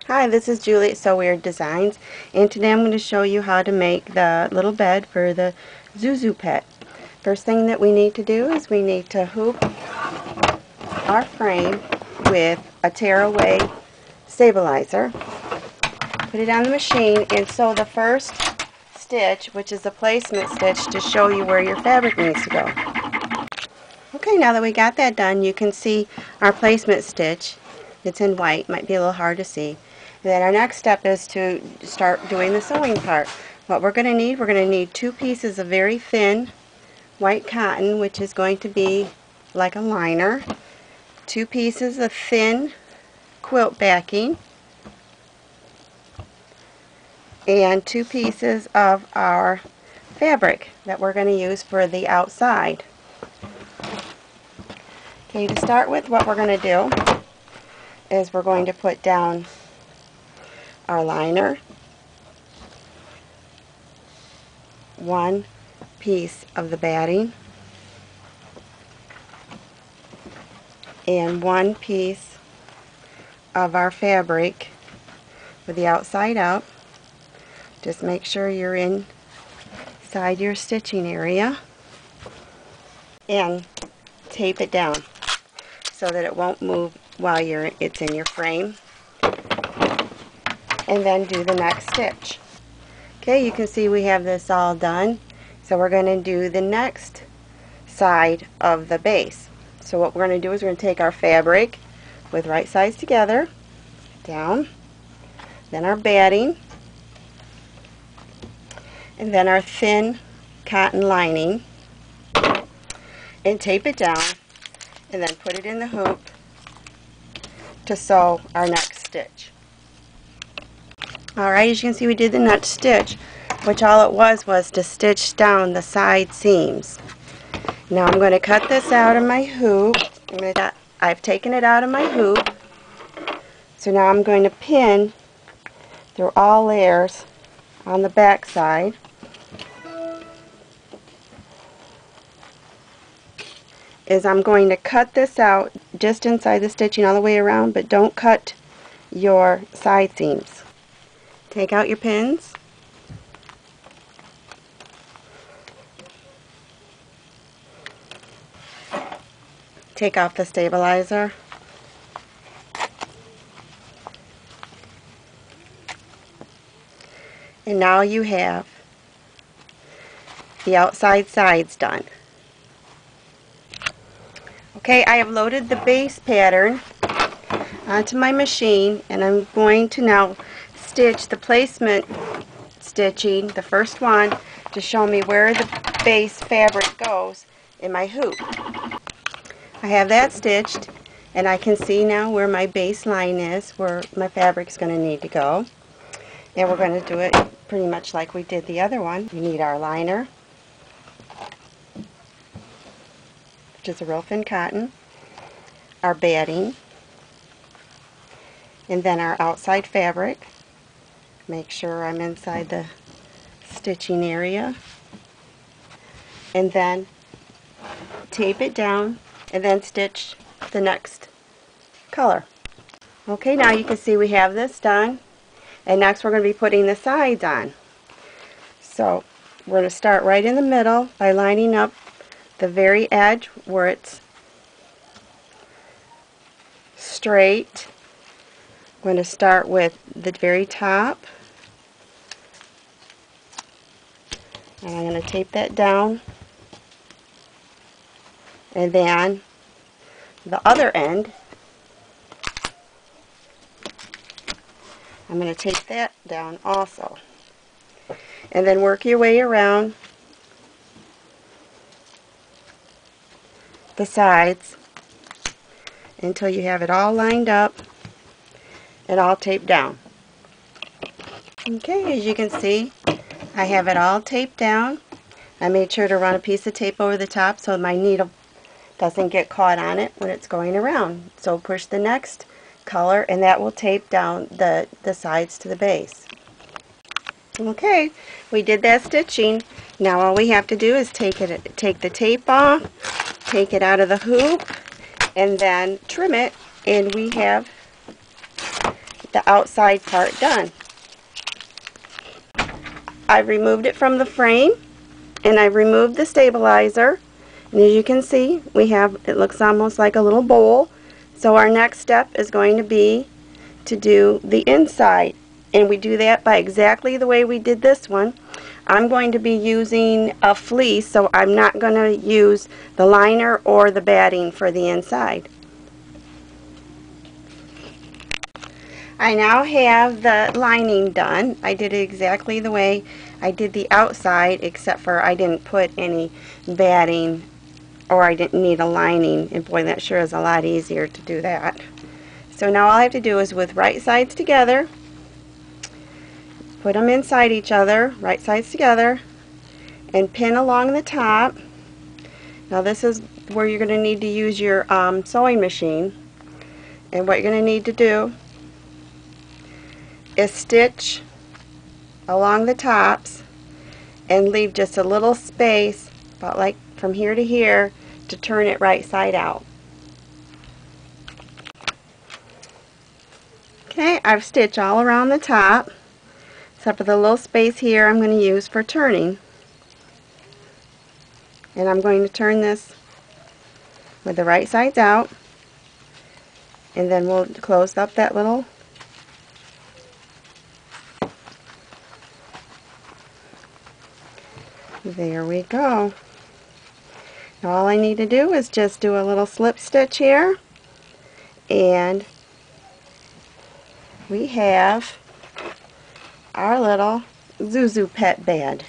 Hi, this is Julie at So Weird Designs, and today I'm going to show you how to make the little bed for the ZhuZhu pet. First thing that we need to do is we need to hoop our frame with a tearaway stabilizer. Put it on the machine and sew the first stitch, which is a placement stitch, to show you where your fabric needs to go. Okay, now that we got that done, you can see our placement stitch. It's in white, might be a little hard to see. And then our next step is to start doing the sewing part. What we're going to need 2 pieces of very thin white cotton, which is going to be like a liner, 2 pieces of thin quilt backing, and 2 pieces of our fabric that we're going to use for the outside. Okay, to start with, what we're going to do is we're going to put down our liner, 1 piece of the batting, and 1 piece of our fabric with the outside up. Just make sure you're inside your stitching area and tape it down so that it won't move while it's in your frame. And then do the next stitch. Okay, you can see we have this all done. So we're going to do the next side of the base. So what we're going to do is we're going to take our fabric with right sides together, down, then our batting, and then our thin cotton lining, and tape it down, and then put it in the hoop to sew our next stitch. Alright, as you can see, we did the next stitch, which all it was to stitch down the side seams. Now I'm going to cut this out of my hoop. I've taken it out of my hoop. So now I'm going to pin through all layers on the back side. I'm going to cut this out just inside the stitching all the way around, but don't cut your side seams. Take out your pins. Take off the stabilizer. And now you have the outside sides done. Okay, I have loaded the base pattern onto my machine, and I'm going to now stitch the placement stitching, the first one, to show me where the base fabric goes in my hoop. I have that stitched, and I can see now where my base line is, where my fabric's going to need to go. And we're going to do it pretty much like we did the other one. We need our liner, which is a real thin cotton, our batting, and then our outside fabric. Make sure I'm inside the stitching area, and then tape it down and then stitch the next color. Okay, now you can see we have this done, and next we're going to be putting the sides on. So we're going to start right in the middle by lining up the very edge where it's straight. I'm going to start with the very top, and I'm going to tape that down, and then the other end I'm going to tape that down also, and then work your way around the sides until you have it all lined up and all taped down. Okay, as you can see, I have it all taped down. I made sure to run a piece of tape over the top so my needle doesn't get caught on it when it's going around. So push the next color, and that will tape down the sides to the base. Okay, we did that stitching. Now all we have to do is take the tape off, take it out of the hoop, and then trim it, and we have the outside part done. I've removed it from the frame, and I've removed the stabilizer, and as you can see, it looks almost like a little bowl. So our next step is going to be to do the inside, and we do that by exactly the way we did this one. I'm going to be using a fleece, so I'm not going to use the liner or the batting for the inside. I now have the lining done. I did it exactly the way I did the outside, except for I didn't put any batting, or I didn't need a lining, and boy, that sure is a lot easier to do that. So now all I have to do is, with right sides together, put them inside each other, right sides together, and pin along the top. Now this is where you're going to need to use your sewing machine, and what you're going to need to do is stitch along the tops and leave just a little space, about like from here to here, to turn it right side out. Okay, I've stitched all around the top, except for the little space here I'm going to use for turning. And I'm going to turn this with the right sides out, and then we'll close up that little. There we go. Now all I need to do is just do a little slip stitch here, and we have our little ZhuZhu pet bed.